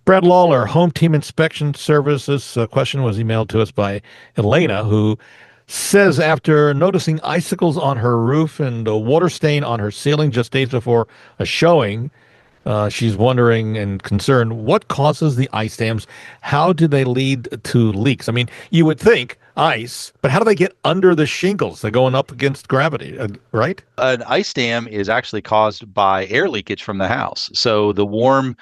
Brad Lawler, Home Team Inspection Services. Question was emailed to us by Elena, who says after noticing icicles on her roof and a water stain on her ceiling just days before a showing, she's wondering and concerned, what causes the ice dams? How do they lead to leaks? I mean, you would think ice, but how do they get under the shingles? They're going up against gravity, right? An ice dam is actually caused by air leakage from the house. So the warm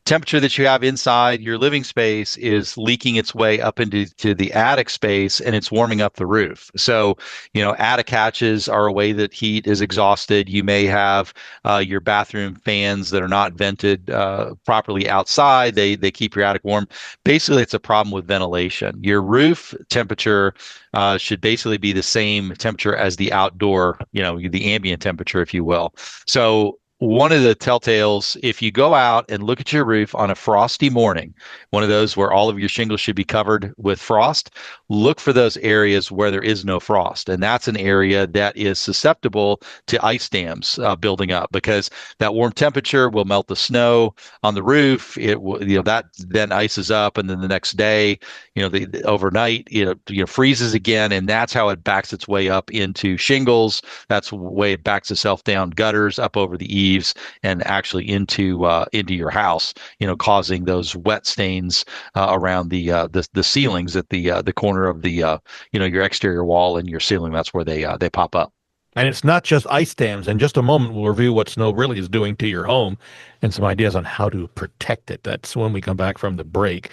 temperature that you have inside your living space is leaking its way up into the attic space, and it's warming up the roof. So, attic hatches are a way that heat is exhausted. You may have your bathroom fans that are not vented properly outside. They keep your attic warm. Basically, it's a problem with ventilation. Your roof temperature should basically be the same temperature as the outdoor, the ambient temperature, if you will. So one of the telltales, if you go out and look at your roof on a frosty morning, one of those where all of your shingles should be covered with frost, look for those areas where there is no frost. And that's an area that is susceptible to ice dams building up, because that warm temperature will melt the snow on the roof. It will, that then ices up, and then the next day, overnight, freezes again, and that's how it backs its way up into shingles. That's the way it backs itself down gutters, up over the eaves, and actually into your house, causing those wet stains around the ceilings at the corner of the your exterior wall and your ceiling. That's where they pop up. And it's not just ice dams. In just a moment, we'll review what snow really is doing to your home and some ideas on how to protect it. That's when we come back from the break.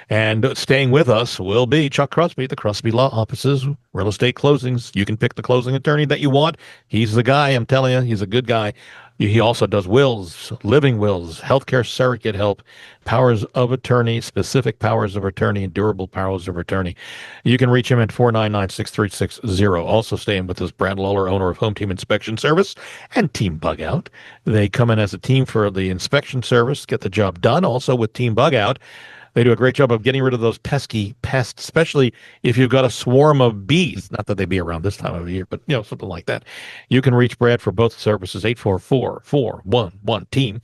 And staying with us will be Chuck Crosby, the Crosby Law Offices, real estate closings. You can pick the closing attorney that you want. He's the guy. I'm telling you, he's a good guy. He also does wills, living wills, healthcare surrogate help, powers of attorney, specific powers of attorney, and durable powers of attorney. You can reach him at 499-6360. Also staying with us, Brad Lawler, owner of Home Team Inspection Service and Team Bug Out. They come in as a team for the inspection service, get the job done. Also with Team Bug Out, they do a great job of getting rid of those pesky pests, especially if you've got a swarm of bees. Not that they'd be around this time of the year, but something like that. You can reach Brad for both services, 844-411-TEAM.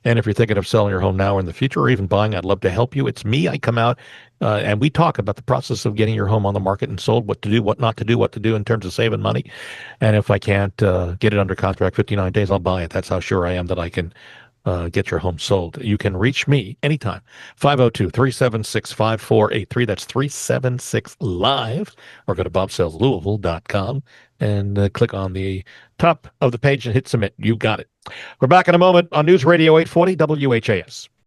And if you're thinking of selling your home now or in the future, or even buying, I'd love to help you. It's me. I come out and we talk about the process of getting your home on the market and sold, what to do, what not to do, what to do in terms of saving money. And if I can't get it under contract 59 days, I'll buy it. That's how sure I am that I can get your home sold. You can reach me anytime. 502-376-5483. That's 376-LIVE. Or go to bobsellslouisville.com and click on the top of the page and hit submit. You got it. We're back in a moment on News Radio 840 WHAS.